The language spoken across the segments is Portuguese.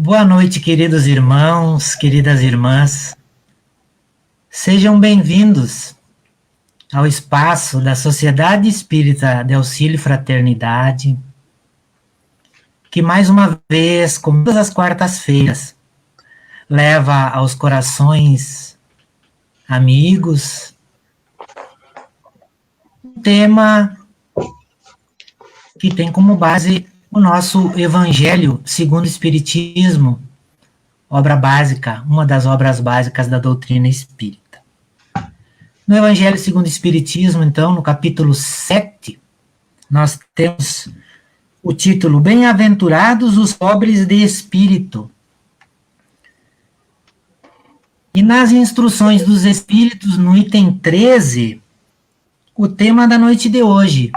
Boa noite, queridos irmãos, queridas irmãs. Sejam bem-vindos ao espaço da Sociedade Espírita de Auxílio e Fraternidade, que mais uma vez, como todas as quartas-feiras, leva aos corações amigos um tema que tem como base o nosso Evangelho segundo o Espiritismo, obra básica, uma das obras básicas da doutrina espírita. No Evangelho segundo o Espiritismo, então, no capítulo 7, nós temos o título Bem-aventurados os pobres de espírito. E nas instruções dos espíritos, no item 13, o tema da noite de hoje,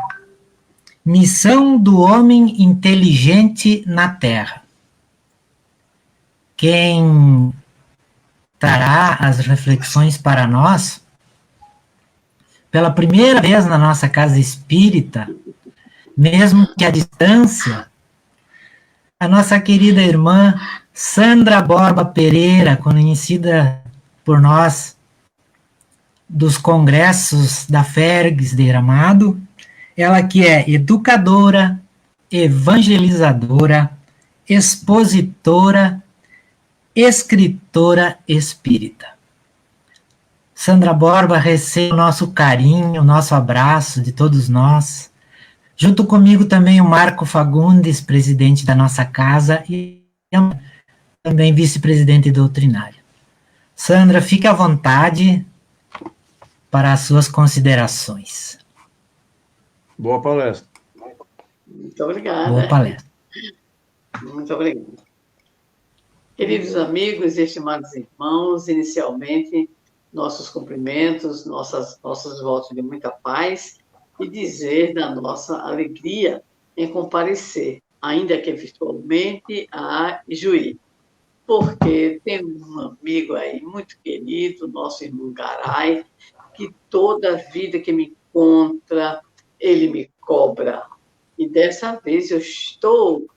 Missão do homem inteligente na Terra. Quem trará as reflexões para nós, pela primeira vez na nossa casa espírita, mesmo que à distância, a nossa querida irmã Sandra Borba Pereira, conhecida por nós dos congressos da Fergs de Gramado, ela que é educadora, evangelizadora, expositora, escritora espírita. Sandra Borba recebe o nosso carinho, o nosso abraço de todos nós. Junto comigo também o Marco Fagundes, presidente da nossa casa e também vice-presidente doutrinário. Sandra, fique à vontade para as suas considerações. Boa palestra. Muito obrigada. Boa palestra. Muito obrigada. Queridos amigos e estimados irmãos, inicialmente, nossos cumprimentos, nossos votos de muita paz e dizer da nossa alegria em comparecer, ainda que virtualmente, a Ijuí. Porque tem um amigo aí muito querido, nosso irmão Garay, que toda vida que me encontra, ele me cobra. E dessa vez eu estou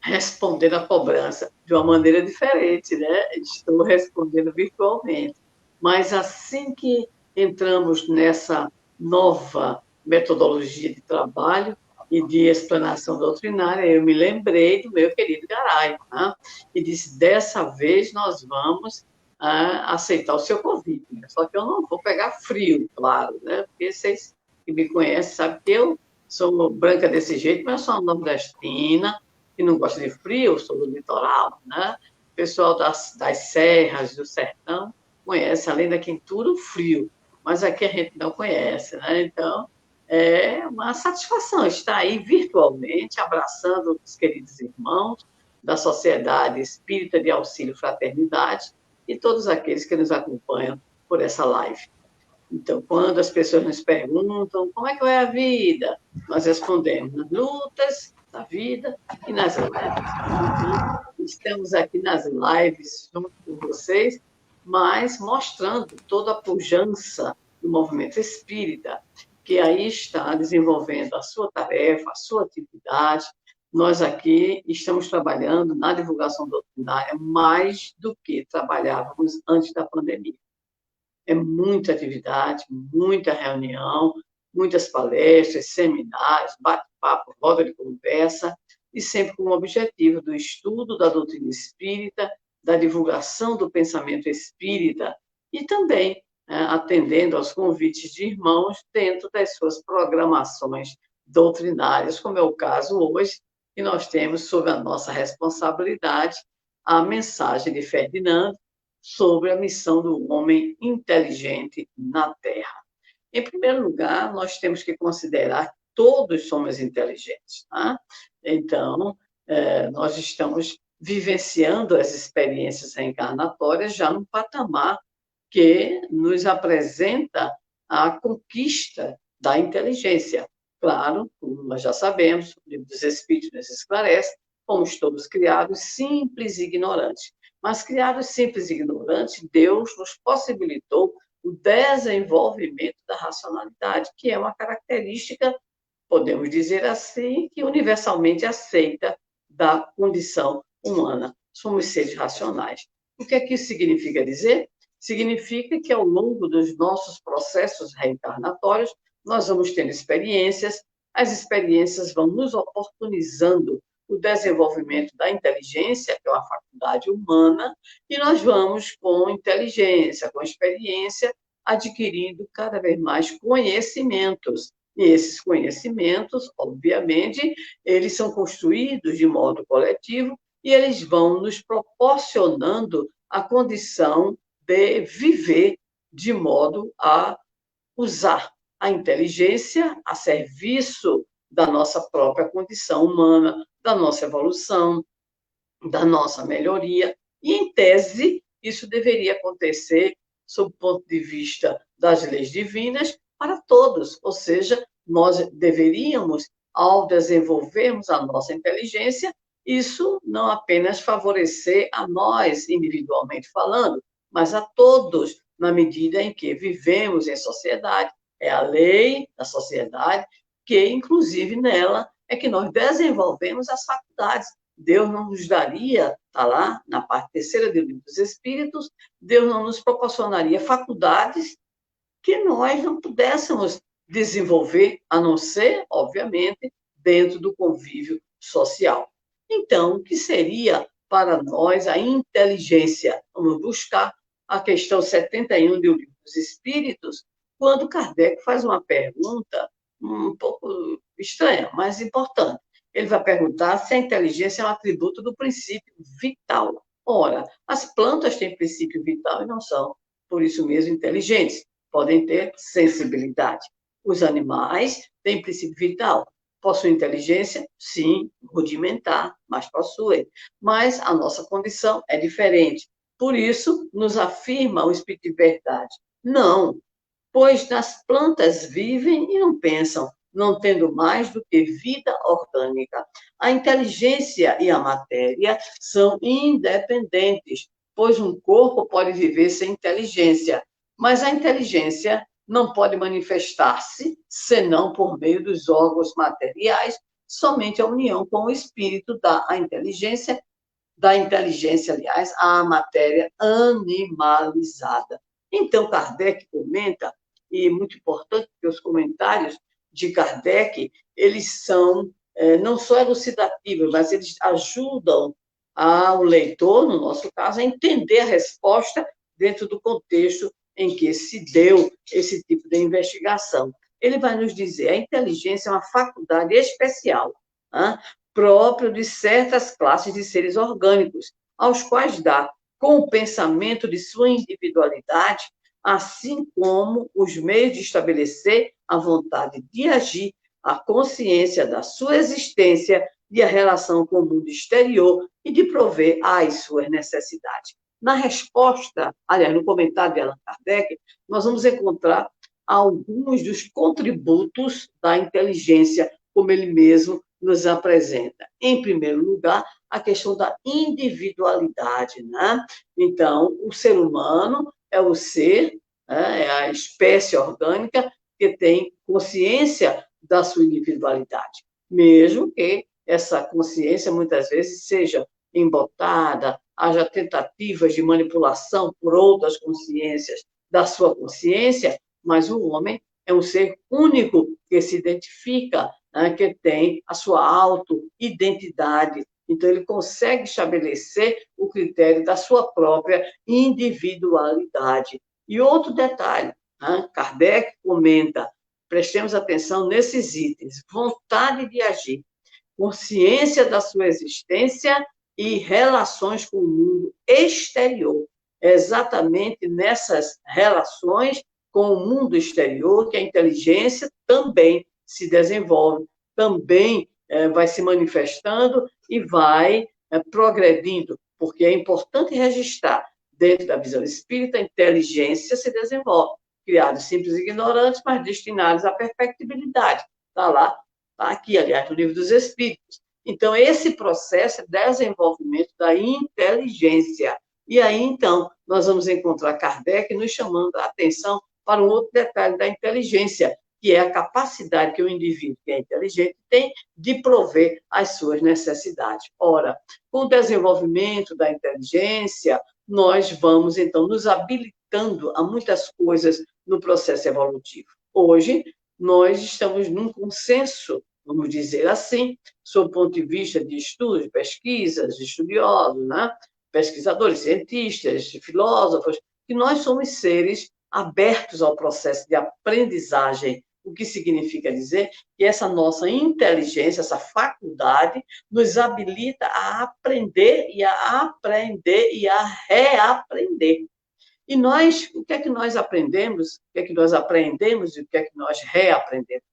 respondendo a cobrança de uma maneira diferente, né? Estou respondendo virtualmente. Mas assim que entramos nessa nova metodologia de trabalho e de explanação doutrinária, eu me lembrei do meu querido Garay, né? E disse, dessa vez nós vamos aceitar o seu convite. Só que eu não vou pegar frio, claro, né? Porque vocês que me conhecem sabem que eu sou branca desse jeito, mas eu sou uma nordestina, que não gosta de frio, sou do litoral, né? O pessoal das serras, do sertão, conhece, além da quentura, o frio, mas aqui a gente não conhece, né? Então, é uma satisfação estar aí virtualmente, abraçando os queridos irmãos da Sociedade Espírita de Auxílio e Fraternidade e todos aqueles que nos acompanham por essa live. Então, quando as pessoas nos perguntam como é que vai a vida, nós respondemos nas lutas da vida e nas lives. Estamos aqui nas lives junto com vocês, mas mostrando toda a pujança do movimento espírita, que aí está desenvolvendo a sua tarefa, a sua atividade. Nós aqui estamos trabalhando na divulgação doutrinária mais do que trabalhávamos antes da pandemia. É muita atividade, muita reunião, muitas palestras, seminários, bate-papo, roda de conversa, e sempre com o objetivo do estudo da doutrina espírita, da divulgação do pensamento espírita e também atendendo aos convites de irmãos dentro das suas programações doutrinárias, como é o caso hoje, que nós temos sob a nossa responsabilidade a mensagem de Ferdinando sobre a missão do homem inteligente na Terra. Em primeiro lugar, nós temos que considerar que todos somos inteligentes. Tá? Então, nós estamos vivenciando as experiências reencarnatórias já num patamar que nos apresenta a conquista da inteligência. Claro, como nós já sabemos, o Livro dos Espíritos nos esclarece, fomos todos criados simples e ignorantes. Mas criados simples e ignorantes, Deus nos possibilitou o desenvolvimento da racionalidade, que é uma característica, podemos dizer assim, que universalmente aceita da condição humana. somos seres racionais. O que é que isso significa dizer? Significa que, ao longo dos nossos processos reencarnatórios, nós vamos tendo experiências, as experiências vão nos oportunizando o desenvolvimento da inteligência, que é uma faculdade humana, e nós vamos, com inteligência, com experiência, adquirindo cada vez mais conhecimentos. E esses conhecimentos, obviamente, eles são construídos de modo coletivo e eles vão nos proporcionando a condição de viver de modo a usar a inteligência a serviço da nossa própria condição humana, da nossa evolução, da nossa melhoria. E, em tese, isso deveria acontecer sob o ponto de vista das leis divinas para todos, ou seja, nós deveríamos, ao desenvolvermos a nossa inteligência, isso não apenas favorecer a nós, individualmente falando, mas a todos, na medida em que vivemos em sociedade. É a lei da sociedade que, inclusive, nela é que nós desenvolvemos as faculdades. Deus não nos daria, está lá na parte terceira do Livro dos Espíritos, Deus não nos proporcionaria faculdades que nós não pudéssemos desenvolver, a não ser, obviamente, dentro do convívio social. Então, o que seria para nós a inteligência? Vamos buscar a questão 71 do Livro dos Espíritos, quando Kardec faz uma pergunta um pouco estranha, mas importante. Ele vai perguntar se a inteligência é um atributo do princípio vital. Ora, as plantas têm princípio vital e não são, por isso mesmo, inteligentes. Podem ter sensibilidade. Os animais têm princípio vital. Possuem inteligência? Sim, rudimentar, mas possuem. Mas a nossa condição é diferente. Por isso, nos afirma o Espírito de Verdade. Não, pois nas plantas vivem e não pensam, não tendo mais do que vida orgânica. A inteligência e a matéria são independentes, pois um corpo pode viver sem inteligência, mas a inteligência não pode manifestar-se senão por meio dos órgãos materiais, somente a união com o espírito dá a inteligência, aliás, à matéria animalizada. Então, Kardec comenta, e é muito importante que os comentários de Kardec, eles são não só elucidativos, mas eles ajudam ao leitor, no nosso caso, a entender a resposta dentro do contexto em que se deu esse tipo de investigação. Ele vai nos dizer, a inteligência é uma faculdade especial, própria de certas classes de seres orgânicos, aos quais dá, com o pensamento de sua individualidade, assim como os meios de estabelecer a vontade de agir, a consciência da sua existência e a relação com o mundo exterior e de prover às suas necessidades. Na resposta, aliás, no comentário de Allan Kardec, nós vamos encontrar alguns dos contributos da inteligência, como ele mesmo nos apresenta. Em primeiro lugar, a questão da individualidade, né? Então, o ser humano é o ser, é a espécie orgânica que tem consciência da sua individualidade, mesmo que essa consciência muitas vezes seja embotada, haja tentativas de manipulação por outras consciências da sua consciência, mas o homem é um ser único que se identifica, né, que tem a sua auto-identidade. Então, ele consegue estabelecer o critério da sua própria individualidade. E outro detalhe, né, Kardec comenta, prestemos atenção nesses itens, vontade de agir, consciência da sua existência e relações com o mundo exterior. É exatamente nessas relações com o mundo exterior que a inteligência também se desenvolve, também vai se manifestando e vai progredindo, porque é importante registrar, dentro da visão espírita, a inteligência se desenvolve, criados simples e ignorantes, mas destinados à perfectibilidade. Está lá, está aqui, aliás, no Livro dos Espíritos. Então, esse processo é desenvolvimento da inteligência. E aí, então, nós vamos encontrar Kardec nos chamando a atenção para um outro detalhe da inteligência, que é a capacidade que o indivíduo que é inteligente tem de prover as suas necessidades. Ora, com o desenvolvimento da inteligência, nós vamos, então, nos habilitando a muitas coisas no processo evolutivo. Hoje, nós estamos num consenso, vamos dizer assim, sob o ponto de vista de estudos, pesquisas, de estudiosos, né? Pesquisadores, cientistas, filósofos, que nós somos seres abertos ao processo de aprendizagem, o que significa dizer que essa nossa inteligência, essa faculdade, nos habilita a aprender e a reaprender. E nós, o que é que nós aprendemos, o que é que nós aprendemos e o que é que nós reaprendemos?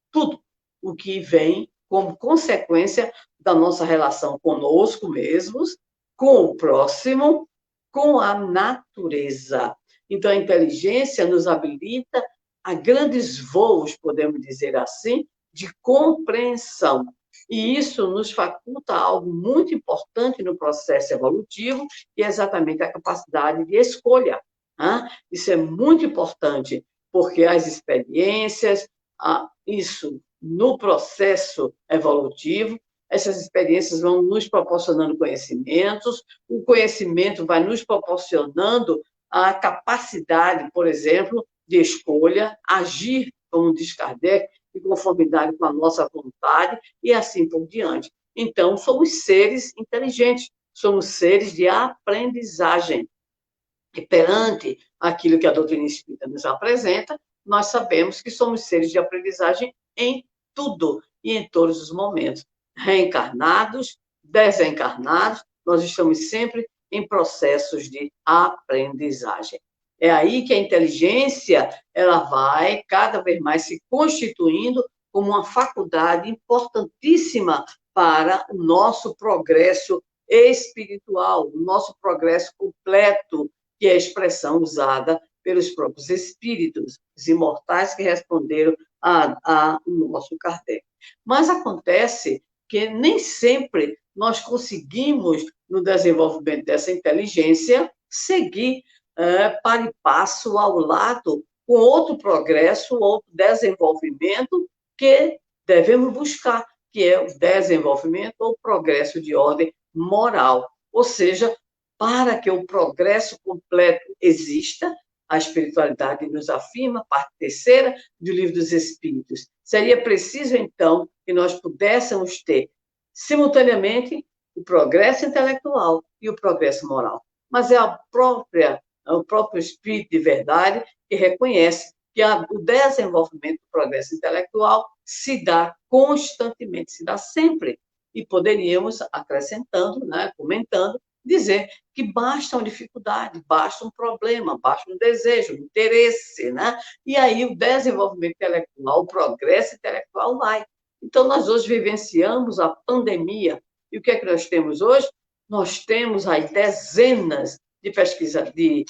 Tudo o que vem como consequência da nossa relação conosco mesmos, com o próximo, com a natureza. Então, a inteligência nos habilita a grandes voos, podemos dizer assim, de compreensão. E isso nos faculta algo muito importante no processo evolutivo, que é exatamente a capacidade de escolha. Né? Isso é muito importante, porque as experiências, isso no processo evolutivo, essas experiências vão nos proporcionando conhecimentos, o conhecimento vai nos proporcionando a capacidade, por exemplo, de escolha, agir, como diz Kardec, em conformidade com a nossa vontade, e assim por diante. Então, somos seres inteligentes, somos seres de aprendizagem. E perante aquilo que a doutrina espírita nos apresenta, nós sabemos que somos seres de aprendizagem em tudo e em todos os momentos. Reencarnados, desencarnados, nós estamos sempre em processos de aprendizagem. É aí que a inteligência ela vai cada vez mais se constituindo como uma faculdade importantíssima para o nosso progresso espiritual, o nosso progresso completo, que é a expressão usada pelos próprios espíritos, os imortais que responderam a nosso Kardec. Mas acontece que nem sempre nós conseguimos, no desenvolvimento dessa inteligência, seguir para e passo ao lado com outro progresso, outro desenvolvimento que devemos buscar, que é o desenvolvimento ou progresso de ordem moral. Ou seja, para que o progresso completo exista, a espiritualidade nos afirma, parte terceira do Livro dos Espíritos. Seria preciso, então, que nós pudéssemos ter, simultaneamente, o progresso intelectual e o progresso moral. Mas é o próprio Espírito de verdade que reconhece que o desenvolvimento do progresso intelectual se dá constantemente, se dá sempre. E poderíamos, acrescentando, né, comentando, dizer que basta uma dificuldade, basta um problema, basta um desejo, um interesse, né? E aí o desenvolvimento intelectual, o progresso intelectual vai. Então, nós hoje vivenciamos a pandemia. E o que é que nós temos hoje? Nós temos aí dezenas de pesquisa, de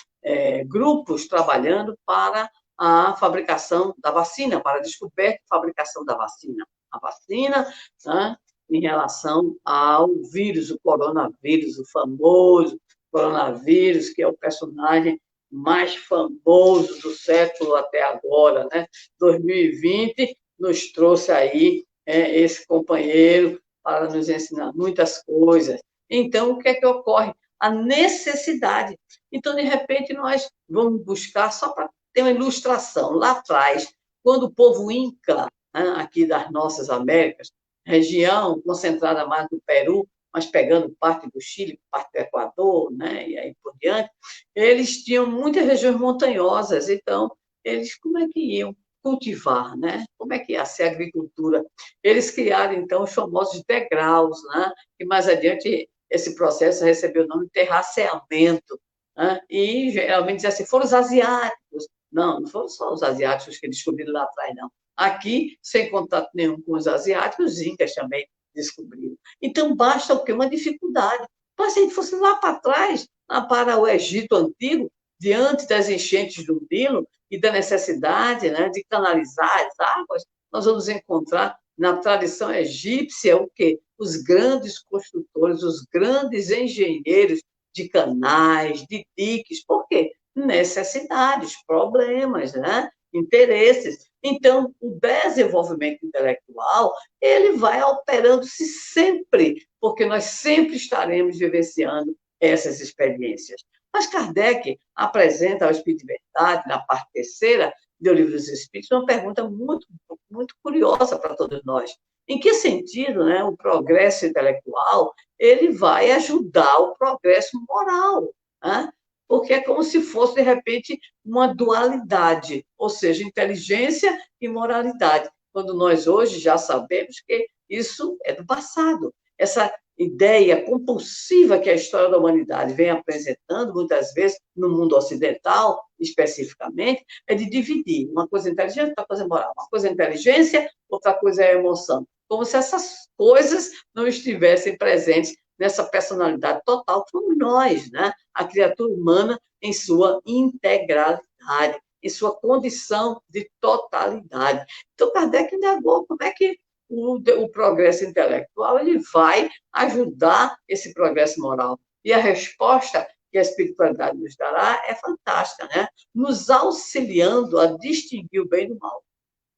grupos trabalhando para a fabricação da vacina, para a descoberta e fabricação da vacina. A vacina, né, em relação ao vírus, o coronavírus, o famoso coronavírus, que é o personagem mais famoso do século até agora, né? 2020 nos trouxe aí esse companheiro para nos ensinar muitas coisas. Então, o que é que ocorre? A necessidade. Então, de repente, nós vamos buscar, só para ter uma ilustração, lá atrás, quando o povo Inca, né, aqui das nossas Américas, região concentrada mais no Peru, mas pegando parte do Chile, parte do Equador, né, e aí por diante, eles tinham muitas regiões montanhosas, então, eles como é que iam cultivar, né? Como é que ia ser a agricultura? Eles criaram, então, os famosos degraus, né? E mais adiante, esse processo recebeu o nome de terraceamento, né? E geralmente dizia assim, foram os asiáticos. Não foram só os asiáticos que descobriram lá atrás, não. Aqui, sem contato nenhum com os asiáticos, os incas também descobriram. Então, basta o quê? Uma dificuldade. Mas se a gente fosse lá para trás, lá para o Egito Antigo, diante das enchentes do Nilo e da necessidade, né, de canalizar as águas, nós vamos encontrar na tradição egípcia o quê? Os grandes construtores, os grandes engenheiros de canais, de diques. Por quê? Necessidades, problemas, né? Interesses. Então, o desenvolvimento intelectual, ele vai alterando-se sempre, porque nós sempre estaremos vivenciando essas experiências. Mas Kardec apresenta ao Espírito de Verdade, na parte terceira do Livro dos Espíritos, uma pergunta muito, muito curiosa para todos nós. Em que sentido, né, o progresso intelectual ele vai ajudar o progresso moral? Né? Porque é como se fosse, de repente, uma dualidade, ou seja, inteligência e moralidade, quando nós hoje já sabemos que isso é do passado. Essa ideia compulsiva que a história da humanidade vem apresentando, muitas vezes, no mundo ocidental, especificamente, é de dividir. Uma coisa é inteligência, outra coisa é moral. Uma coisa é inteligência, outra coisa é emoção. Como se essas coisas não estivessem presentes nessa personalidade total que somos nós, né? A criatura humana em sua integralidade, em sua condição de totalidade. Então, Kardec indagou como é que o progresso intelectual ele vai ajudar esse progresso moral. E a resposta que a espiritualidade nos dará é fantástica, né? Nos auxiliando a distinguir o bem do mal.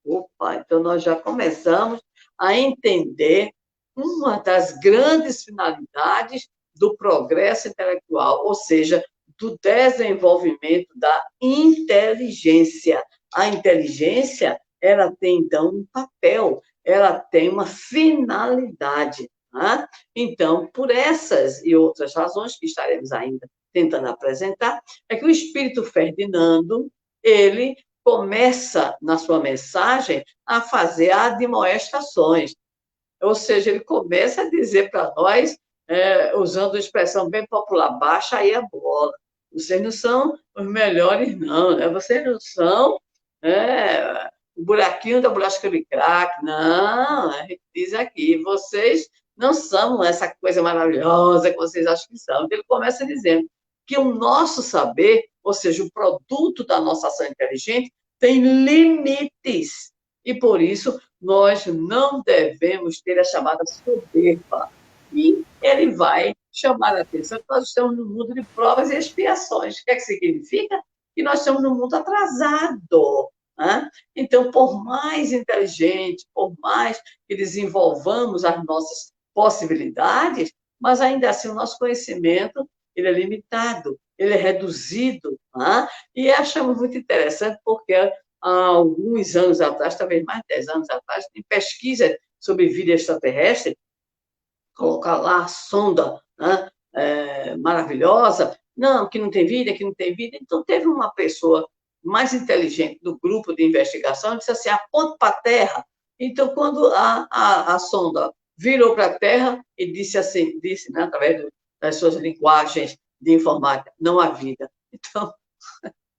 Opa, então nós já começamos a entender uma das grandes finalidades do progresso intelectual, ou seja, do desenvolvimento da inteligência. A inteligência, ela tem, então, um papel, ela tem uma finalidade. Né? Então, por essas e outras razões que estaremos ainda tentando apresentar, é que o Espírito Ferdinando, ele começa, na sua mensagem, a fazer admoestações. Ou seja, ele começa a dizer para nós, usando uma expressão bem popular, baixa aí a bola. Vocês não são os melhores, não. Né? Vocês não são o buraquinho da bolacha de crack. Não, a gente diz aqui, vocês não são essa coisa maravilhosa que vocês acham que são. Então, ele começa dizendo que o nosso saber, ou seja, o produto da nossa ação inteligente, tem limites. E, por isso, nós não devemos ter a chamada soberba. E ele vai chamar a atenção que nós estamos no mundo de provas e expiações. O que é que significa? Que nós estamos num mundo atrasado. Né? Então, por mais inteligente, por mais que desenvolvamos as nossas possibilidades, mas ainda assim o nosso conhecimento ele é limitado, ele é reduzido. Né? E achamos muito interessante porque há alguns anos atrás, talvez mais de 10 anos atrás, em pesquisa sobre vida extraterrestre, colocar lá a sonda, né, maravilhosa, não, que não tem vida, que não tem vida. Então, teve uma pessoa mais inteligente do grupo de investigação, disse assim, aponta para a Terra. Então, quando a sonda virou para a Terra e disse assim, né, através das suas linguagens de informática, não há vida. Então,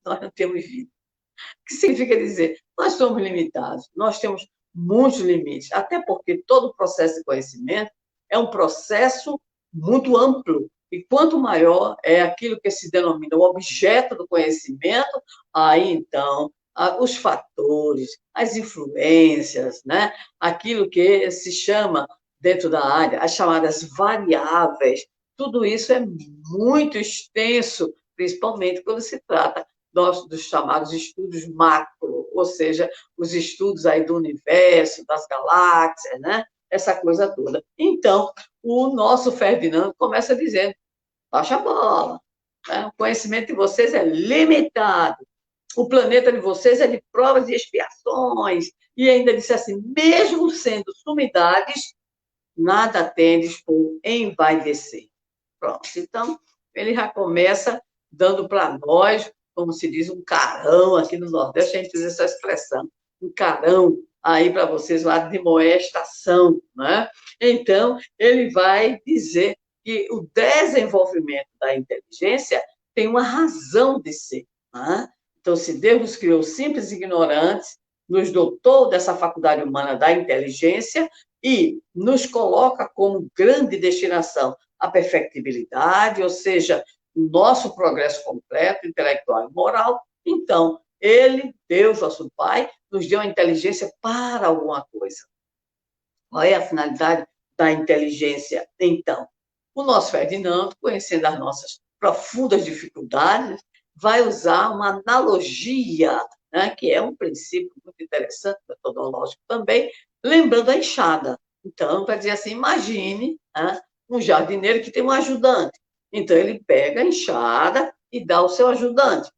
nós não temos vida. O que significa dizer? Nós somos limitados, nós temos muitos limites, até porque todo o processo de conhecimento é um processo muito amplo, e quanto maior é aquilo que se denomina o objeto do conhecimento, aí, então, os fatores, as influências, né? Aquilo que se chama, dentro da área, as chamadas variáveis, tudo isso é muito extenso, principalmente quando se trata dos chamados estudos macro, ou seja, os estudos aí do universo, das galáxias, né? Essa coisa toda. Então, o nosso Ferdinando começa dizendo, baixa a bola, né? O conhecimento de vocês é limitado, o planeta de vocês é de provas e expiações, e ainda disse assim, mesmo sendo sumidades, nada tendes por envaidecer. Pronto, então, ele já começa dando para nós, como se diz, um carão, aqui no Nordeste a gente usa essa expressão, um carão aí para vocês, uma admoestação, né? Então, ele vai dizer que o desenvolvimento da inteligência tem uma razão de ser. Né? Então, se Deus nos criou simples e ignorantes, nos dotou dessa faculdade humana da inteligência e nos coloca como grande destinação a perfectibilidade, ou seja, o nosso progresso completo, intelectual e moral, então, ele, Deus, nosso Pai, nos deu a inteligência para alguma coisa. Qual é a finalidade da inteligência, então? O nosso Ferdinando, conhecendo as nossas profundas dificuldades, vai usar uma analogia né, que é um princípio muito interessante, metodológico também, lembrando a enxada. Então, vai dizer assim, imagine, né, um jardineiro que tem um ajudante. Então, ele pega a enxada e dá ao seu ajudante.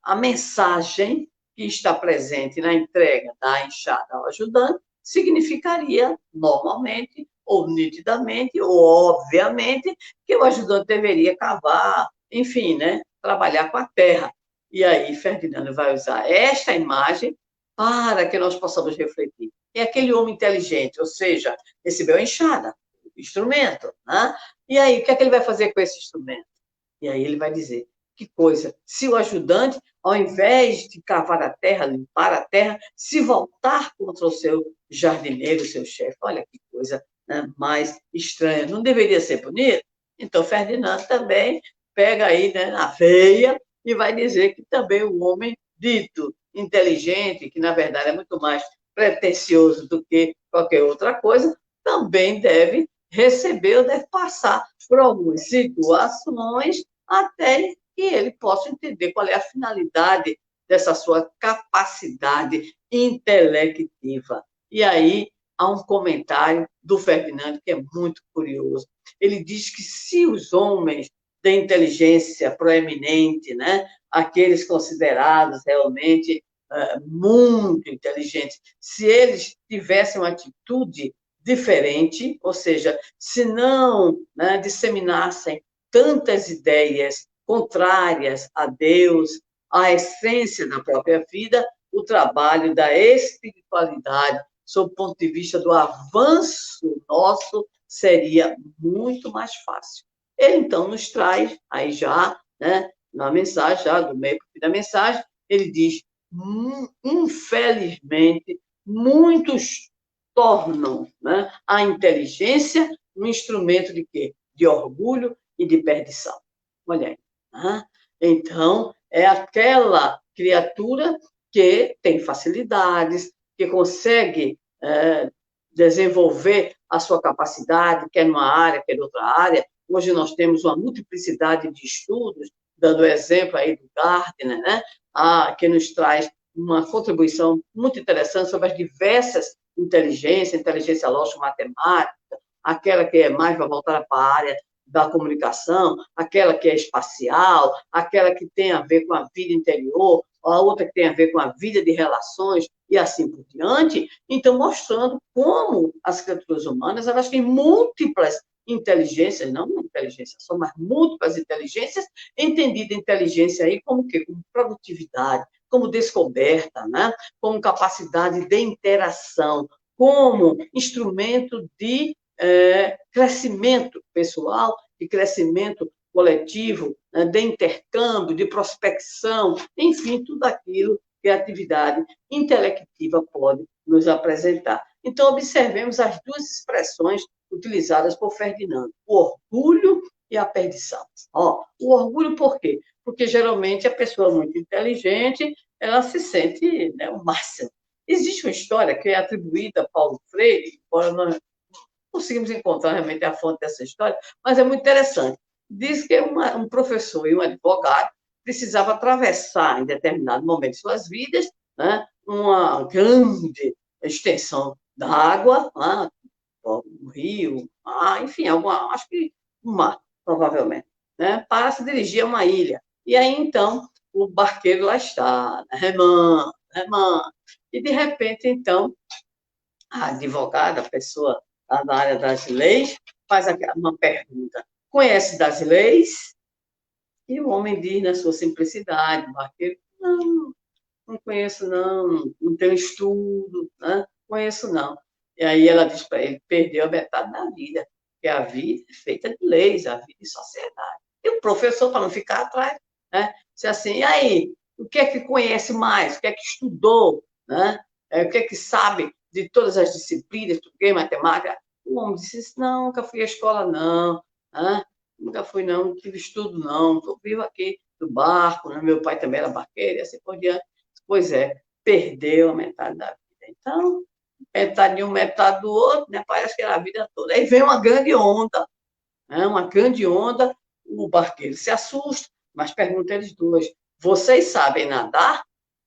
A mensagem que está presente na entrega da enxada ao ajudante significaria, normalmente, ou nitidamente, ou obviamente, que o ajudante deveria cavar, enfim, né, trabalhar com a terra. E aí, Ferdinando vai usar esta imagem para que nós possamos refletir. É aquele homem inteligente, ou seja, recebeu a enxada, o instrumento, né? E aí, o que é que ele vai fazer com esse instrumento? E aí ele vai dizer, que coisa, se o ajudante, ao invés de cavar a terra, limpar a terra, se voltar contra o seu jardineiro, o seu chefe, olha que coisa, né, mais estranha, não deveria ser bonito? Então, Ferdinando também pega aí, né, na veia e vai dizer que também o homem dito inteligente, que na verdade é muito mais pretensioso do que qualquer outra coisa, também deve receber ou deve passar por algumas situações até que ele possa entender qual é a finalidade dessa sua capacidade intelectiva. E aí há um comentário do Ferdinando que é muito curioso. Ele diz que se os homens de inteligência proeminente, né, aqueles considerados realmente muito inteligentes, se eles tivessem uma atitude diferente, ou seja, se não, né, disseminassem tantas ideias contrárias a Deus, à essência da própria vida, o trabalho da espiritualidade, sob o ponto de vista do avanço nosso, seria muito mais fácil. Ele, então, nos traz, aí já, né, na mensagem, já do meio para o fim da mensagem, ele diz, infelizmente, muitos tornam, né, a inteligência um instrumento de quê? De orgulho e de perdição. Olha aí. Né? Então, é aquela criatura que tem facilidades, que consegue desenvolver a sua capacidade, quer numa área, quer em outra área. Hoje nós temos uma multiplicidade de estudos, dando o exemplo aí do Gardner, né? Que nos traz uma contribuição muito interessante sobre as diversas inteligências, inteligência lógico-matemática, aquela que é mais voltada para a área da comunicação, aquela que é espacial, aquela que tem a ver com a vida interior, a outra que tem a ver com a vida de relações e assim por diante. Então, mostrando como as criaturas humanas elas têm múltiplas inteligências, não uma inteligência só, mas múltiplas inteligências, entendida inteligência aí como quê? Como produtividade, como descoberta, né? Como capacidade de interação, como instrumento de crescimento pessoal, de crescimento coletivo, né, de intercâmbio, de prospecção, enfim, tudo aquilo que a atividade intelectiva pode nos apresentar. Então, observemos as duas expressões utilizadas por Ferdinando, o orgulho e a perdição. O orgulho por quê? Porque, geralmente, a pessoa muito inteligente, ela se sente, né, o máximo. Existe uma história que é atribuída a Paulo Freire, não conseguimos encontrar realmente a fonte dessa história, mas é muito interessante. Diz que um professor e um advogado precisavam atravessar, em determinado momento de suas vidas, né, uma grande extensão d'água, né, um rio, enfim, acho que um mar, provavelmente, né, para se dirigir a uma ilha. E aí, então, o barqueiro lá está, né, remando, remando. E, de repente, então, a advogada, a pessoa da área das leis, faz uma pergunta: conhece das leis? E o homem diz, na sua simplicidade, o barqueiro, não, não conheço, não tenho estudo, né? Conheço, não. E aí ela diz para ele, perdeu a metade da vida, porque a vida é feita de leis, a vida de sociedade. E o professor, para não ficar atrás, né? Disse assim, e aí, o que é que conhece mais? O que é que estudou? Né? O que é que sabe de todas as disciplinas, português, matemática? O homem disse, não, nunca fui à escola, não. Né? Nunca fui, não tive estudo, não. Estou vivo aqui do barco, né? Meu pai também era barqueiro, e assim por diante. Pois é, perdeu a metade da vida. Então, metade de um, metade do outro, né? Parece que era a vida toda. Aí vem uma grande onda, né? Uma grande onda, o barqueiro se assusta, mas pergunta eles dois, vocês sabem nadar?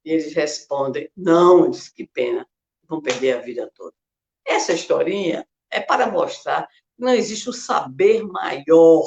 E eles respondem, não, eu disse, que pena, vão perder a vida toda. Essa historinha é para mostrar que não existe um saber maior,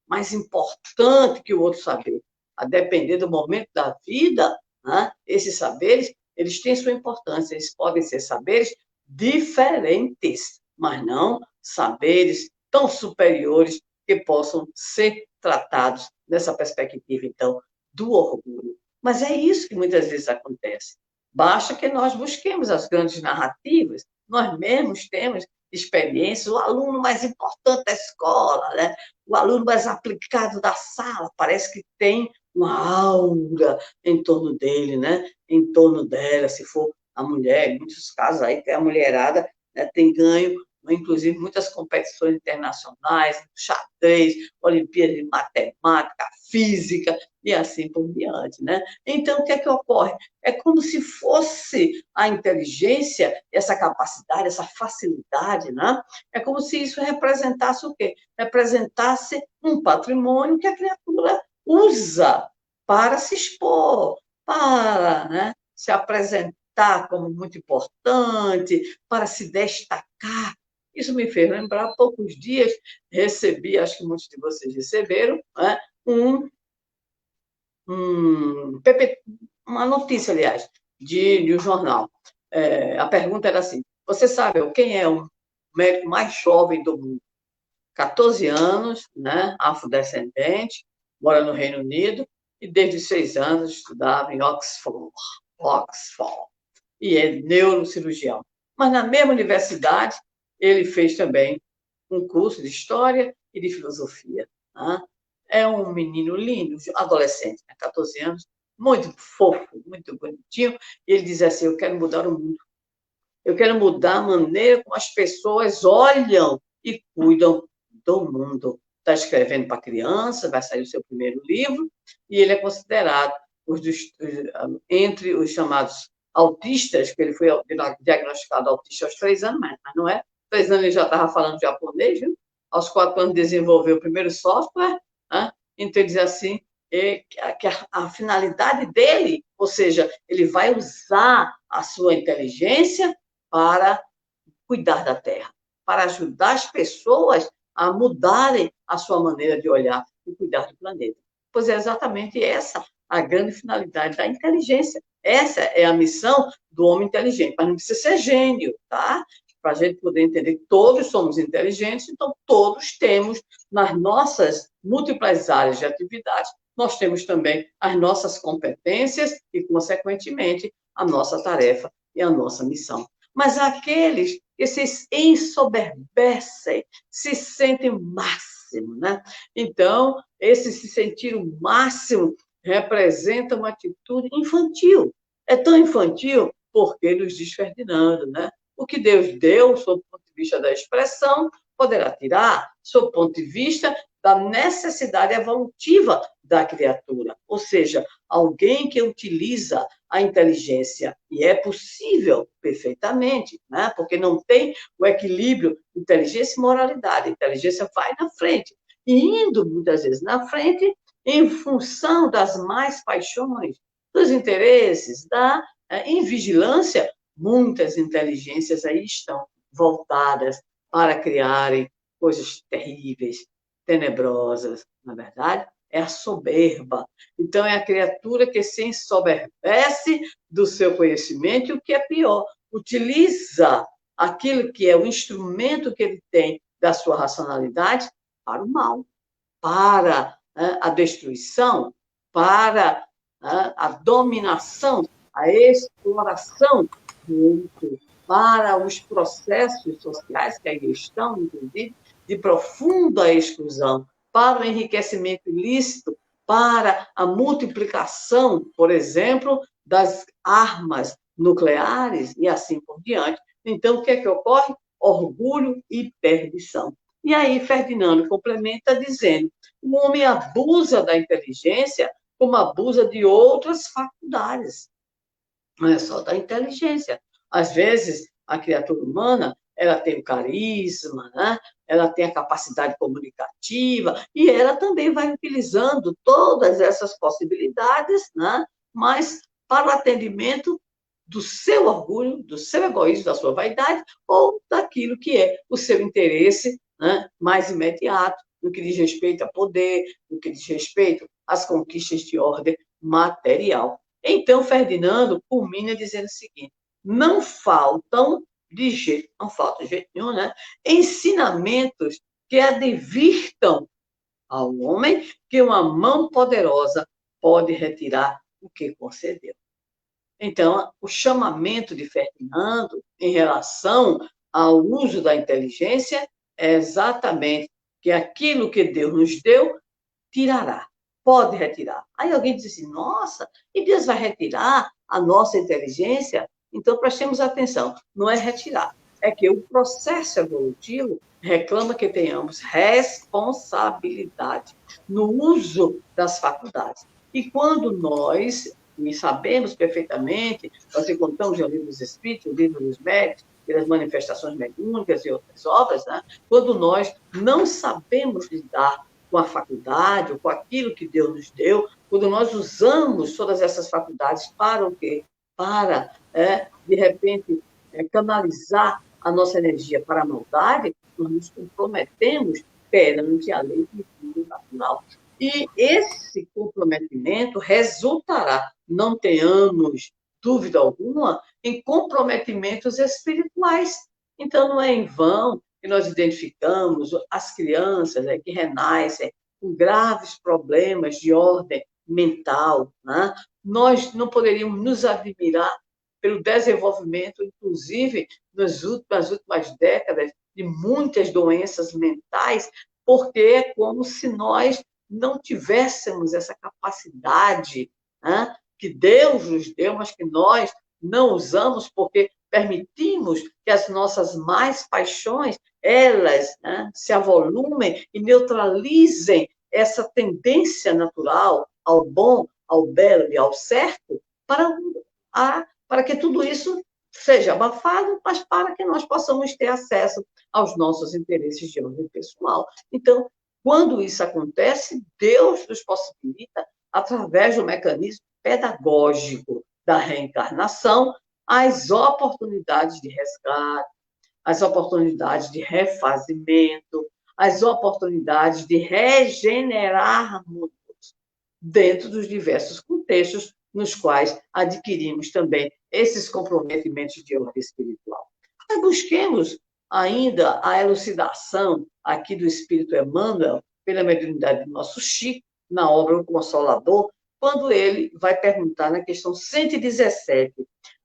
mais importante que o outro saber. A depender do momento da vida, né, esses saberes, eles têm sua importância, eles podem ser saberes diferentes, mas não saberes tão superiores que possam ser tratados nessa perspectiva, então, do orgulho. Mas é isso que muitas vezes acontece. Basta que nós busquemos as grandes narrativas, nós mesmos temos experiências, o aluno mais importante da escola, né? O aluno mais aplicado da sala, parece que tem uma aura em torno dele, né? Em torno dela, se for a mulher, em muitos casos aí tem a mulherada, né, tem ganho, inclusive muitas competições internacionais, xadrez, Olimpíadas de Matemática, Física, e assim por diante, né? Então, o que é que ocorre? É como se fosse a inteligência, essa capacidade, essa facilidade, né? É como se isso representasse o quê? Representasse um patrimônio que a criatura usa para se expor, para, né, se apresentar como muito importante, para se destacar. Isso me fez lembrar, há poucos dias, recebi, acho que muitos de vocês receberam, né, uma notícia, aliás, de um jornal. A pergunta era assim, você sabe quem é o médico mais jovem do mundo? 14 anos, né, afrodescendente, mora no Reino Unido, e desde 6 anos estudava em Oxford, e é neurocirurgião. Mas na mesma universidade, ele fez também um curso de História e de Filosofia. Né? É um menino lindo, adolescente, 14 anos, muito fofo, muito bonitinho, e ele diz assim, eu quero mudar o mundo. Eu quero mudar a maneira como as pessoas olham e cuidam do mundo. Está escrevendo para criança, vai sair o seu primeiro livro, e ele é considerado entre os chamados autistas, que ele foi diagnosticado autista aos 3 anos, mas não é. 3 anos ele já estava falando japonês, viu? Aos 4 anos desenvolveu o primeiro software, né? Então ele diz assim, que a finalidade dele, ou seja, ele vai usar a sua inteligência para cuidar da Terra, para ajudar as pessoas a mudarem a sua maneira de olhar e cuidar do planeta. Pois é exatamente essa a grande finalidade da inteligência. Essa é a missão do homem inteligente, mas não precisa ser gênio, tá? Para a gente poder entender que todos somos inteligentes, então todos temos, nas nossas múltiplas áreas de atividade, nós temos também as nossas competências e, consequentemente, a nossa tarefa e a nossa missão. Mas aqueles que se ensoberbecem, se sentem o máximo, né? Então, esse se sentir o máximo representa uma atitude infantil. É tão infantil porque nos diz Ferdinando, né? O que Deus deu, sob o ponto de vista da expressão, poderá tirar, sob o ponto de vista da necessidade evolutiva da criatura. Ou seja, alguém que utiliza a inteligência, e é possível perfeitamente, né? Porque não tem o equilíbrio inteligência e moralidade. A inteligência vai na frente, e indo muitas vezes na frente em função das mais paixões, dos interesses, da invigilância, muitas inteligências aí estão voltadas para criarem coisas terríveis, tenebrosas, na verdade, é a soberba. Então, é a criatura que se ensoberbece do seu conhecimento e, o que é pior, utiliza aquilo que é o instrumento que ele tem da sua racionalidade para o mal, para a destruição, para a dominação, a exploração do outro, para os processos sociais que aí estão, inclusive, de profunda exclusão, para o enriquecimento ilícito, para a multiplicação, por exemplo, das armas nucleares e assim por diante. Então, o que é que ocorre? Orgulho e perdição. E aí, Ferdinando complementa dizendo: o homem abusa da inteligência como abusa de outras faculdades, não é só da inteligência. Às vezes, a criatura humana, ela tem o carisma, né? Ela tem a capacidade comunicativa, e ela também vai utilizando todas essas possibilidades, né? Mas para o atendimento do seu orgulho, do seu egoísmo, da sua vaidade, ou daquilo que é o seu interesse, né, mais imediato, no que diz respeito a poder, no que diz respeito às conquistas de ordem material. Então, Ferdinando culmina dizendo o seguinte: não faltam não falta de jeito nenhum, né, ensinamentos que advirtam ao homem que uma mão poderosa pode retirar o que concedeu. Então, o chamamento de Ferdinando em relação ao uso da inteligência é exatamente que aquilo que Deus nos deu, tirará, pode retirar. Aí alguém diz assim, nossa, e Deus vai retirar a nossa inteligência? Então, prestemos atenção, não é retirar, é que o processo evolutivo reclama que tenhamos responsabilidade no uso das faculdades. E quando nós sabemos perfeitamente, nós encontramos no Livro dos Espíritos, no Livro dos Médiuns, pelas manifestações mediúnicas e outras obras, né? Quando nós não sabemos lidar com a faculdade, ou com aquilo que Deus nos deu, quando nós usamos todas essas faculdades para o quê? Para, de repente, canalizar a nossa energia para a maldade, nós nos comprometemos perante a lei do natural. E esse comprometimento resultará, não tenhamos dúvida alguma, em comprometimentos espirituais. Então, não é em vão que nós identificamos as crianças que renascem com graves problemas de ordem mental. Né? Nós não poderíamos nos admirar pelo desenvolvimento, inclusive, nas últimas décadas, de muitas doenças mentais, porque é como se nós não tivéssemos essa capacidade, né, que Deus nos deu, mas que nós não usamos porque permitimos que as nossas más paixões, elas, né, se avolumem e neutralizem essa tendência natural ao bom, ao belo e ao certo, para que tudo isso seja abafado, mas para que nós possamos ter acesso aos nossos interesses de ordem pessoal. Então, quando isso acontece, Deus nos possibilita, através do mecanismo pedagógico da reencarnação, as oportunidades de resgate, as oportunidades de refazimento, as oportunidades de regenerarmos dentro dos diversos contextos nos quais adquirimos também esses comprometimentos de ordem espiritual. Mas busquemos ainda a elucidação aqui do Espírito Emmanuel, pela mediunidade do nosso Chico, na obra O Consolador, quando ele vai perguntar na questão 117,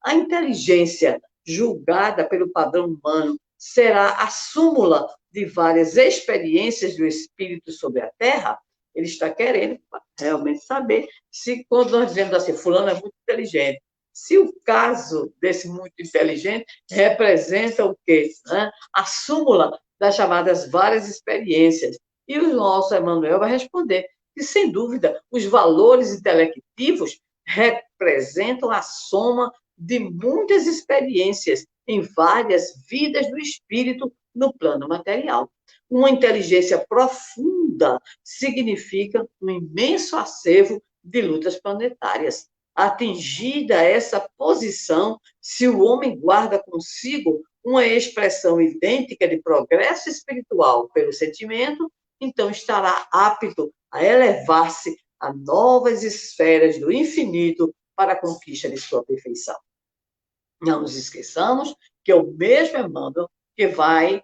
a inteligência julgada pelo padrão humano será a súmula de várias experiências do Espírito sobre a Terra? Ele está querendo realmente saber se, quando nós dizemos assim, fulano é muito inteligente, se o caso desse muito inteligente representa o quê? Né? A súmula das chamadas várias experiências. E o nosso Emmanuel vai responder que, sem dúvida, os valores intelectivos representam a soma de muitas experiências em várias vidas do espírito no plano material. Uma inteligência profunda significa um imenso acervo de lutas planetárias. Atingida essa posição, se o homem guarda consigo uma expressão idêntica de progresso espiritual pelo sentimento, então estará apto a elevar-se a novas esferas do infinito para a conquista de sua perfeição. Não nos esqueçamos que é o mesmo Emmanuel que vai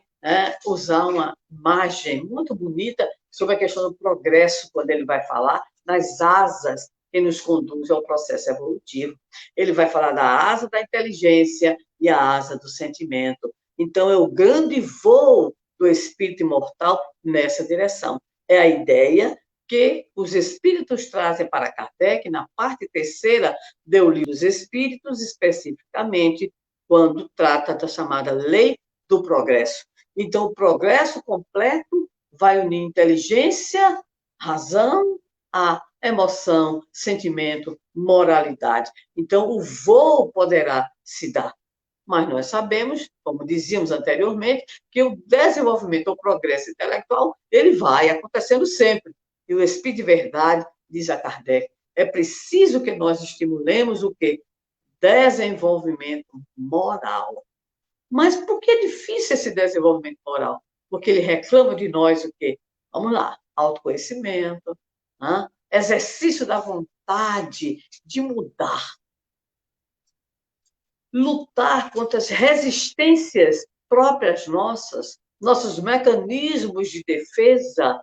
usar uma imagem muito bonita sobre a questão do progresso, quando ele vai falar das asas que nos conduzem ao processo evolutivo. Ele vai falar da asa da inteligência e a asa do sentimento. Então, é o grande voo do espírito imortal nessa direção. É a ideia que os espíritos trazem para Kardec na parte terceira do Livro dos Espíritos, especificamente quando trata da chamada lei do progresso. Então, o progresso completo vai unir inteligência, razão, a emoção, sentimento, moralidade. Então, o voo poderá se dar. Mas nós sabemos, como dizíamos anteriormente, que o desenvolvimento, o progresso intelectual, ele vai acontecendo sempre. E o Espírito de Verdade diz a Kardec, é preciso que nós estimulemos o quê? Desenvolvimento moral. Mas por que é difícil esse desenvolvimento moral? Porque ele reclama de nós o quê? Vamos lá, autoconhecimento, né? Exercício da vontade de mudar, lutar contra as resistências próprias nossas, nossos mecanismos de defesa,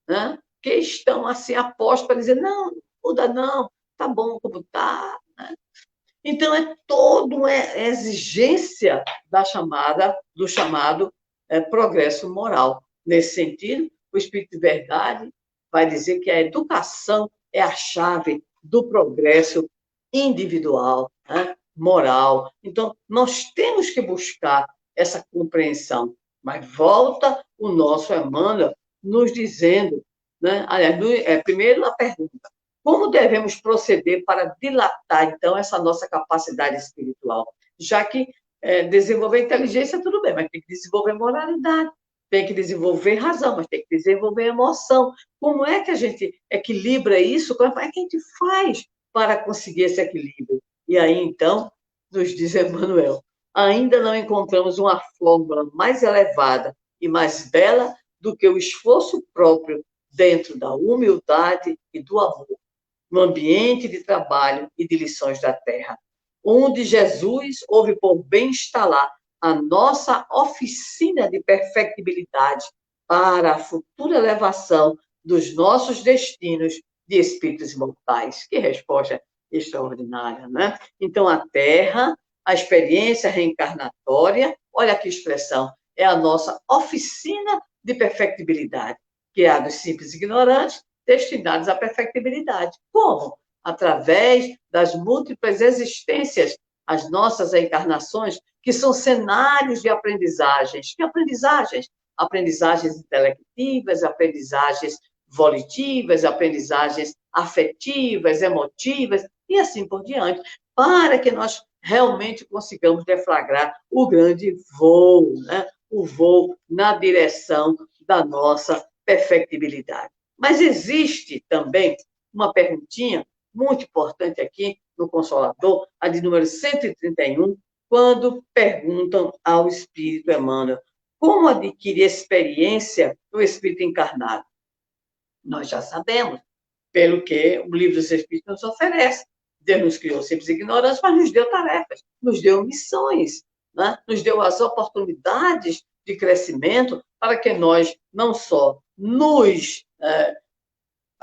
né? Que estão assim apostos para dizer, não, muda não, tá bom como está. Né? Então, é toda uma exigência do chamado progresso moral. Nesse sentido, o Espírito de Verdade vai dizer que a educação é a chave do progresso individual, né? Moral. Então, nós temos que buscar essa compreensão. Mas volta o nosso Emmanuel nos dizendo, né? Aliás, primeiro a pergunta, como devemos proceder para dilatar, então, essa nossa capacidade espiritual? Já que desenvolver inteligência, tudo bem, mas tem que desenvolver moralidade, tem que desenvolver razão, mas tem que desenvolver emoção. Como é que a gente equilibra isso? Como é que a gente faz para conseguir esse equilíbrio? E aí, então, nos diz Emmanuel, ainda não encontramos uma fórmula mais elevada e mais bela do que o esforço próprio dentro da humildade e do amor, no ambiente de trabalho e de lições da terra, onde Jesus houve por bem instalar a nossa oficina de perfectibilidade para a futura elevação dos nossos destinos de espíritos imortais. Que resposta extraordinária, né? Então, a Terra, a experiência reencarnatória, olha que expressão, é a nossa oficina de perfectibilidade, que é a dos simples ignorantes, destinados à perfectibilidade. Como? Através das múltiplas existências, as nossas encarnações, que são cenários de aprendizagens. Que aprendizagens? Aprendizagens intelectivas, aprendizagens volitivas, aprendizagens afetivas, emotivas, e assim por diante, para que nós realmente consigamos deflagrar o grande voo, né? O voo na direção da nossa perfectibilidade. Mas existe também uma perguntinha muito importante aqui no Consolador, a de número 131, quando perguntam ao Espírito Emmanuel como adquirir experiência do Espírito encarnado. Nós já sabemos, pelo que o Livro dos Espíritos nos oferece. Deus nos criou simples ignorantes, mas nos deu tarefas, nos deu missões, né? Nos deu as oportunidades de crescimento para que nós não só nos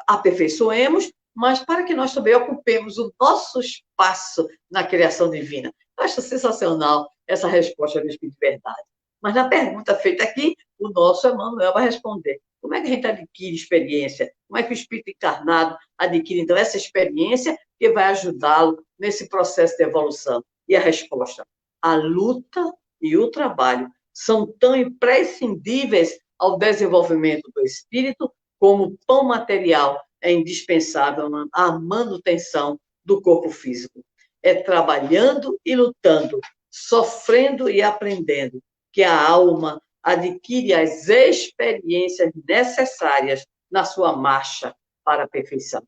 aperfeiçoemos, mas para que nós também ocupemos o nosso espaço na criação divina. Eu acho sensacional essa resposta do Espírito de Verdade. Mas na pergunta feita aqui, o nosso Emmanuel vai responder. Como é que a gente adquire experiência? Como é que o Espírito encarnado adquire, então, essa experiência que vai ajudá-lo nesse processo de evolução? E a resposta, a luta e o trabalho são tão imprescindíveis ao desenvolvimento do espírito como o pão material é indispensável à manutenção do corpo físico. É trabalhando e lutando, sofrendo e aprendendo, que a alma adquire as experiências necessárias na sua marcha para a perfeição.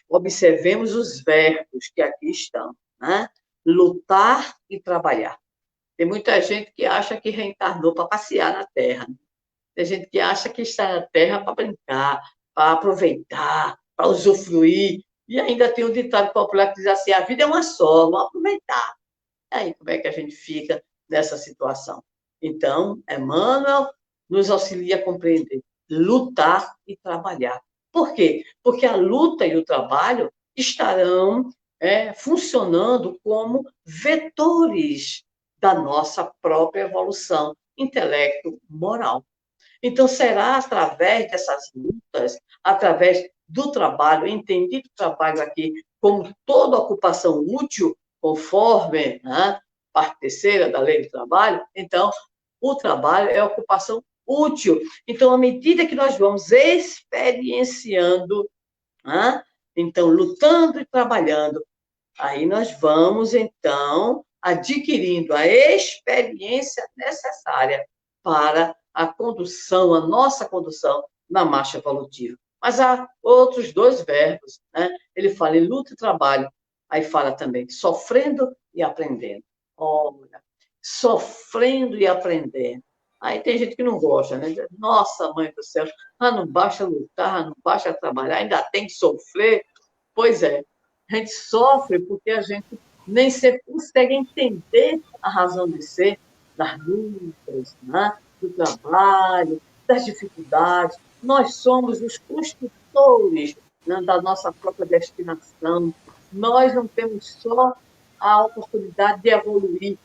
Observemos os verbos que aqui estão, né? Lutar e trabalhar. Tem muita gente que acha que reencarnou para passear na Terra. Tem gente que acha que está na Terra para brincar, para aproveitar, para usufruir. E ainda tem um ditado popular que diz assim, a vida é uma só, vamos aproveitar. E aí, como é que a gente fica nessa situação? Então, Emmanuel nos auxilia a compreender, lutar e trabalhar. Por quê? Porque a luta e o trabalho estarão funcionando como vetores da nossa própria evolução intelecto-moral. Então, será através dessas lutas, através do trabalho, entendido o trabalho aqui como toda ocupação útil, conforme parte terceira da lei do trabalho, então, o trabalho é ocupação útil. Então, à medida que nós vamos experienciando, então, lutando e trabalhando, aí nós vamos, então, adquirindo a experiência necessária para a condução, a nossa condução na marcha evolutiva. Mas há outros dois verbos, né? Ele fala em luta e trabalho, aí fala também sofrendo e aprendendo. Olha, sofrendo e aprendendo. Aí tem gente que não gosta, né? Nossa, mãe do céu, não basta lutar, não basta trabalhar, ainda tem que sofrer. Pois é, a gente sofre porque a gente nem sempre consegue entender a razão de ser das lutas, né? Do trabalho, das dificuldades. Nós somos os construtores, né, da nossa própria destinação. Nós não temos só a oportunidade de evoluir,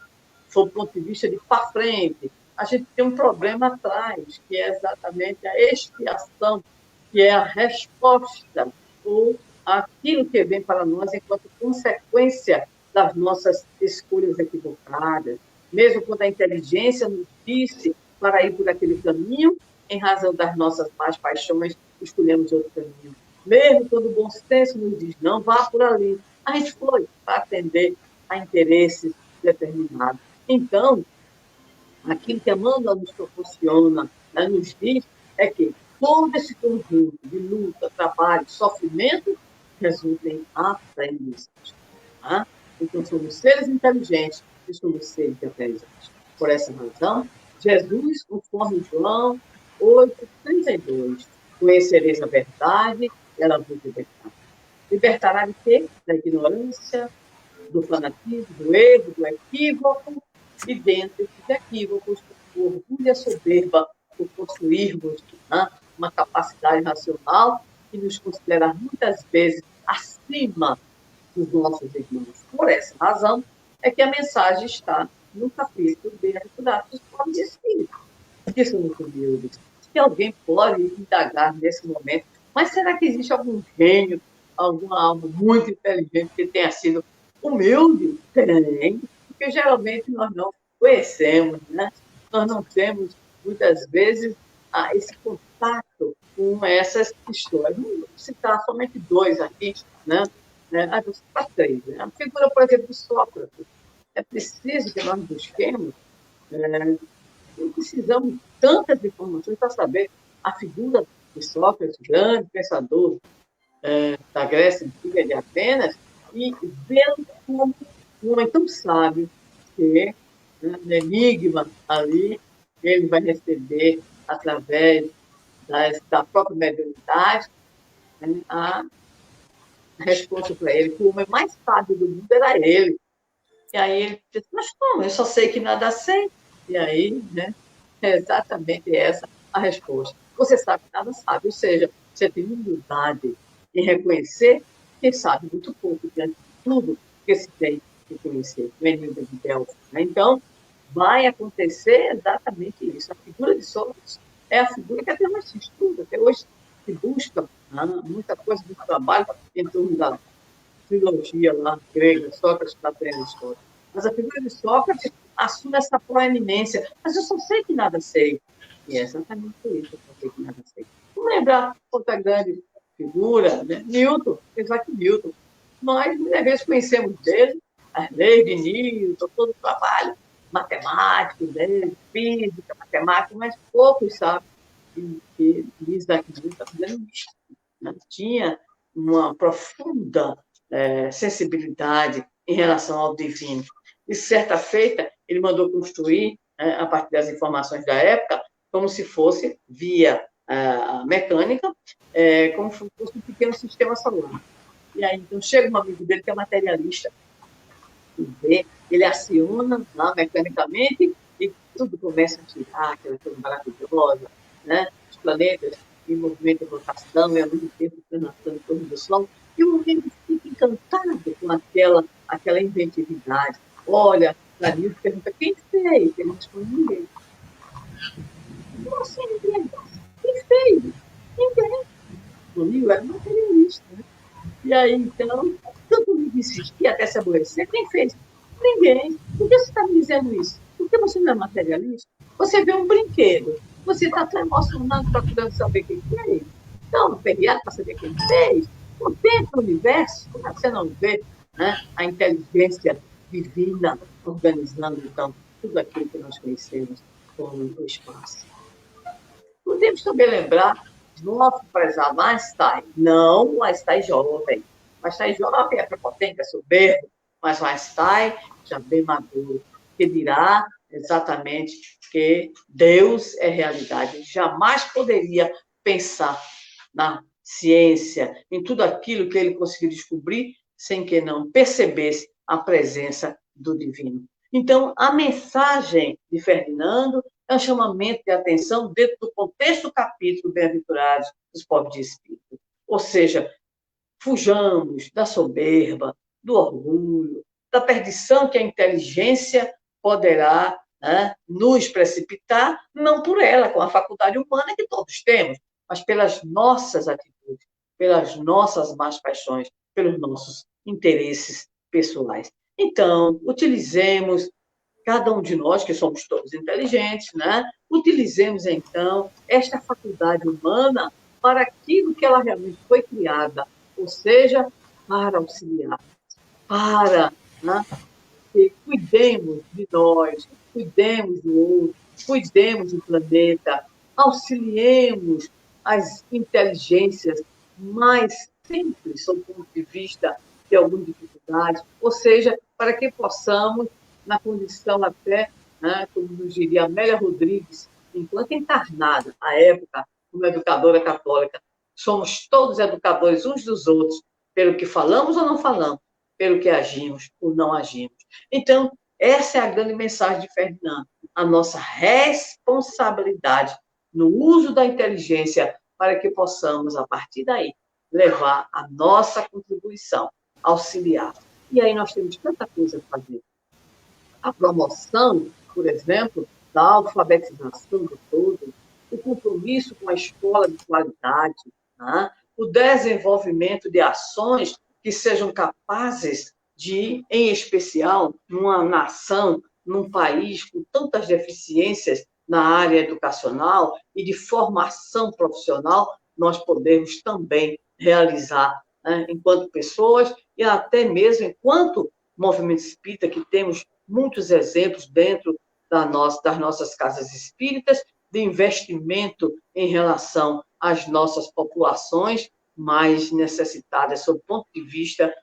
sob o ponto de vista de ir para frente. A gente tem um problema atrás, que é exatamente a expiação, que é a resposta, ou aquilo que vem para nós enquanto consequência das nossas escolhas equivocadas. Mesmo quando a inteligência nos disse para ir por aquele caminho, em razão das nossas más paixões, escolhemos outro caminho. Mesmo quando o bom senso nos diz, não vá por ali, a gente foi para atender a interesses determinados. Então, aquilo que a Amanda nos proporciona, né, nos diz, é que todo esse conjunto de luta, trabalho, sofrimento, resulta em aprendizagem. Tá? Então, somos seres inteligentes e somos seres de aprendizagem. Por essa razão, Jesus, conforme João 8,32, conhecereis a verdade, ela vos libertará. Libertará de quê? Da ignorância, do fanatismo, do erro, do equívoco, e dentro desses equívocos, o orgulho e a soberba, por possuirmos, né, uma capacidade racional que nos considera muitas vezes acima dos nossos irmãos. Por essa razão é que a mensagem está no capítulo Bem-aventurados os pobres de espírito, que são muito humildes. Se alguém pode indagar nesse momento, mas será que existe algum gênio, alguma alma muito inteligente que tenha sido humilde? Tem, porque geralmente nós não conhecemos, né? Nós não temos, muitas vezes, esse contato com essas histórias. Vou citar somente dois aqui, né? Vou citar três. Né? A figura, por exemplo, de Sócrates. É preciso que nós busquemos, não precisamos de tantas informações para saber a figura de Sócrates, grande pensador da Grécia Antiga, de Atenas, e vê-lo como um homem tão sábio que, no enigma ali, ele vai receber, através da própria mediunidade, a resposta para ele, que o homem mais sábio do mundo era ele. E aí ele disse, mas como? Eu só sei que nada sei. E aí, né, é exatamente essa a resposta. Você sabe que nada sabe, ou seja, você tem humildade em reconhecer que sabe muito pouco diante de tudo que se tem que conhecer, o enigma de Delfos. Né? Então, vai acontecer exatamente isso. A figura de Sócrates é a figura que até mais se estuda, até hoje se busca muita coisa do trabalho em torno da trilogia lá grega, Sócrates, Platão e Aristóteles. Mas a figura de Sócrates assume essa proeminência. Mas eu só sei que nada sei. E é exatamente por isso que eu só sei que nada sei. Vamos lembrar outra grande figura, né? Newton, Isaac Newton. Nós, muitas vezes, conhecemos dele as leis de Newton, todo o trabalho matemático dele, física, matemática, mas poucos sabem que Isaac Newton tinha uma profunda sensibilidade em relação ao divino. E, certa feita, ele mandou construir, a partir das informações da época, como se fosse, via mecânica, como se fosse um pequeno sistema solar. E aí, então, chega um amigo dele que é materialista, ele aciona lá mecanicamente e tudo começa a girar, aquela coisa maravilhosa, né? Os planetas em movimento de rotação e, ao mesmo tempo, translando em torno do Sol. E o homem fica encantado com aquela inventividade. Olha, Danilo pergunta, quem fez? Ele responde, ninguém. Como assim, ninguém? Quem fez? Ninguém. O Danilo era materialista, né? E aí, então, tanto me insistir até se aborrecer, quem fez? Ninguém. Por que você está me dizendo isso? Porque você não é materialista? Você vê um brinquedo, você está tão emocionado procurando saber quem fez. Então, feriado para saber quem fez. Contempla o universo, como é que você não vê, né, a inteligência divina organizando, então, tudo aquilo que nós conhecemos como o espaço. Podemos também lembrar nosso prezado Einstein, não o Einstein jovem. O Einstein jovem é prepotente, é soberbo, mas o Einstein já bem maduro, que dirá exatamente que Deus é realidade. Ele jamais poderia pensar na ciência, em tudo aquilo que ele conseguiu descobrir, sem que não percebesse a presença do divino. Então, a mensagem de Ferdinando é um chamamento de atenção dentro do contexto do capítulo Bem-aventurados dos pobres de espírito. Ou seja, fujamos da soberba, do orgulho, da perdição que a inteligência poderá, né, nos precipitar, não por ela, com a faculdade humana que todos temos, mas pelas nossas atitudes, pelas nossas más paixões, pelos nossos interesses pessoais. Então, utilizemos, cada um de nós, que somos todos inteligentes, né? Utilizemos, então, esta faculdade humana para aquilo que ela realmente foi criada, ou seja, para auxiliar, para, né, que cuidemos de nós, cuidemos do outro, cuidemos do planeta, auxiliemos as inteligências mais simples, sob o ponto de vista de alguma dificuldade, ou seja, para que possamos, na condição até, né, como nos diria Amélia Rodrigues, enquanto encarnada, à época, como educadora católica, somos todos educadores uns dos outros, pelo que falamos ou não falamos, pelo que agimos ou não agimos. Então, essa é a grande mensagem de Ferdinando, a nossa responsabilidade no uso da inteligência para que possamos, a partir daí, levar a nossa contribuição, auxiliar. E aí nós temos tanta coisa a fazer. A promoção, por exemplo, da alfabetização de todos, o compromisso com a escola de qualidade, né? O desenvolvimento de ações que sejam capazes de, em especial, numa nação, num país com tantas deficiências na área educacional e de formação profissional, nós podemos também realizar, né, enquanto pessoas e até mesmo enquanto movimento espírita, que temos muitos exemplos dentro das nossas casas espíritas, de investimento em relação às nossas populações mais necessitadas, sob o ponto de vista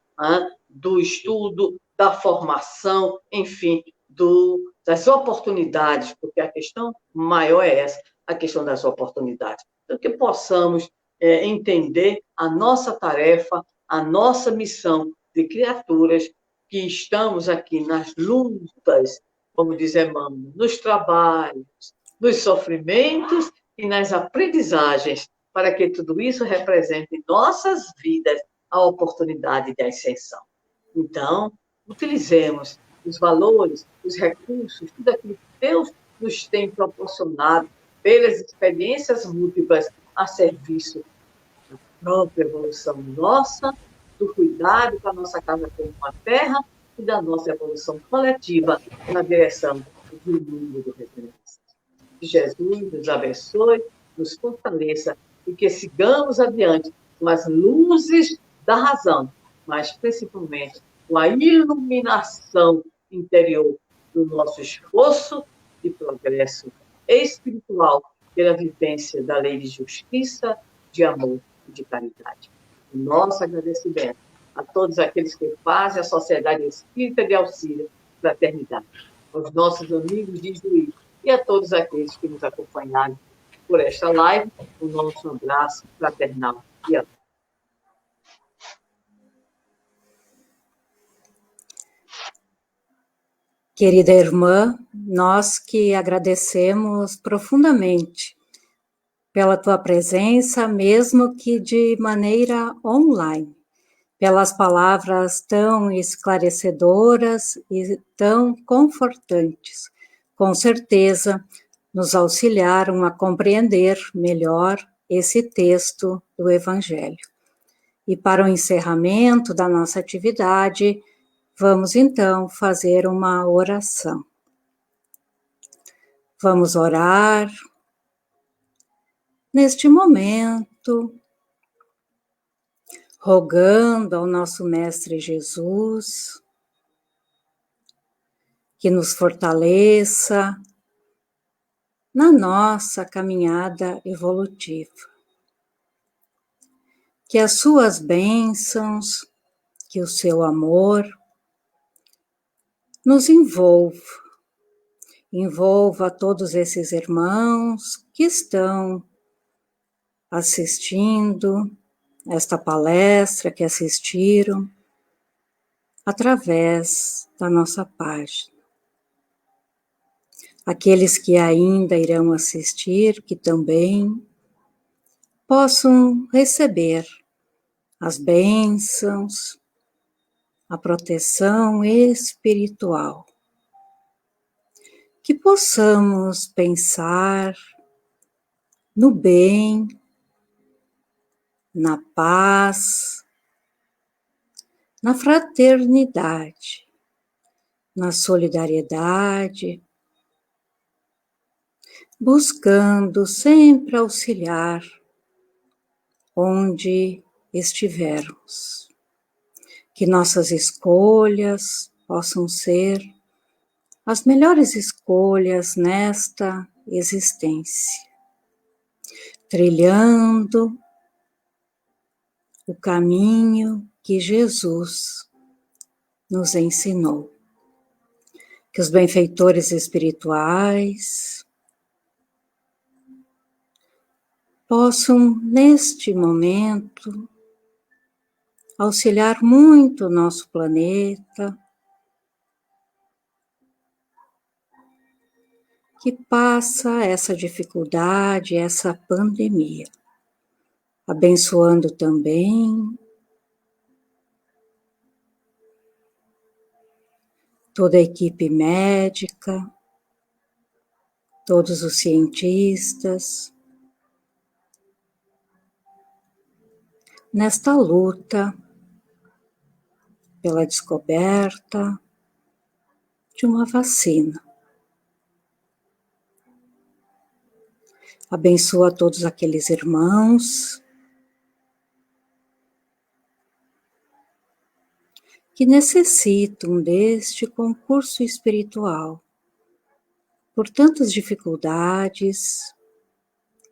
do estudo, da formação, enfim, das oportunidades, porque a questão maior é essa, a questão das oportunidades. Então, que possamos entender a nossa tarefa, a nossa missão de criaturas que estamos aqui nas lutas, como diz Emmanuel, nos trabalhos, nos sofrimentos e nas aprendizagens, para que tudo isso represente em nossas vidas a oportunidade de ascensão. Então, utilizemos os valores, os recursos, tudo aquilo que Deus nos tem proporcionado pelas experiências múltiplas a serviço da própria evolução nossa, do cuidado com a nossa casa como uma terra e da nossa evolução coletiva na direção do mundo do retorno. Que Jesus nos abençoe, nos fortaleça e que sigamos adiante com as luzes da razão, mas principalmente com a iluminação interior do nosso esforço de progresso espiritual pela vivência da lei de justiça, de amor e de caridade. Nosso agradecimento a todos aqueles que fazem a Sociedade Espírita de Auxílio Fraternidade, aos nossos amigos de Juiz e a todos aqueles que nos acompanharam por esta live, o nosso abraço fraternal e amor. Querida irmã, nós que agradecemos profundamente pela tua presença, mesmo que de maneira online, pelas palavras tão esclarecedoras e tão confortantes. Com certeza, nos auxiliaram a compreender melhor esse texto do Evangelho. E para o encerramento da nossa atividade, vamos então fazer uma oração. Vamos orar neste momento, rogando ao nosso Mestre Jesus que nos fortaleça na nossa caminhada evolutiva. que as suas bênçãos, que o seu amor nos envolva todos esses irmãos que estão assistindo esta palestra, que assistiram através da nossa página. Aqueles que ainda irão assistir, que também possam receber as bênçãos, a proteção espiritual. Que possamos pensar no bem, na paz, na fraternidade, na solidariedade, buscando sempre auxiliar onde estivermos. Que nossas escolhas possam ser as melhores escolhas nesta existência, trilhando o caminho que Jesus nos ensinou. Que os benfeitores espirituais possam, neste momento, auxiliar muito o nosso planeta, que passa essa dificuldade, essa pandemia, abençoando também toda a equipe médica, todos os cientistas, nesta luta pela descoberta de uma vacina. Abençoa todos aqueles irmãos que necessitam deste concurso espiritual por tantas dificuldades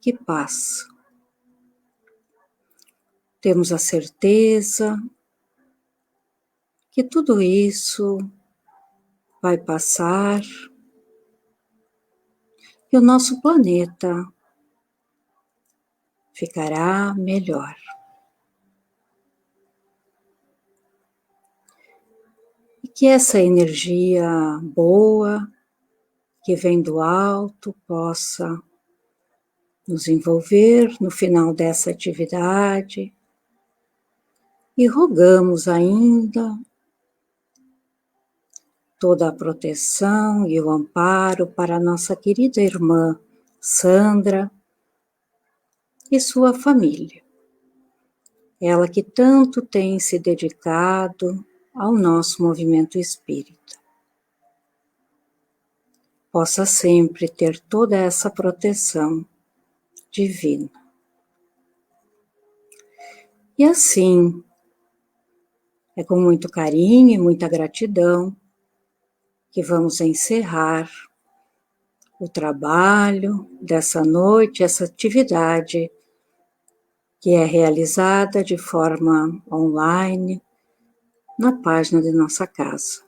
que passam. Temos a certeza que tudo isso vai passar e o nosso planeta ficará melhor. E que essa energia boa que vem do alto possa nos envolver no final dessa atividade e rogamos ainda toda a proteção e o amparo para nossa querida irmã Sandra e sua família. Ela que tanto tem se dedicado ao nosso movimento espírita. Possa sempre ter toda essa proteção divina. E assim, é com muito carinho e muita gratidão que vamos encerrar o trabalho dessa noite, essa atividade que é realizada de forma online na página de nossa casa.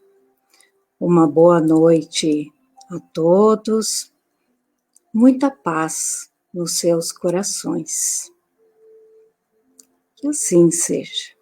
Uma boa noite a todos, muita paz nos seus corações. Que assim seja.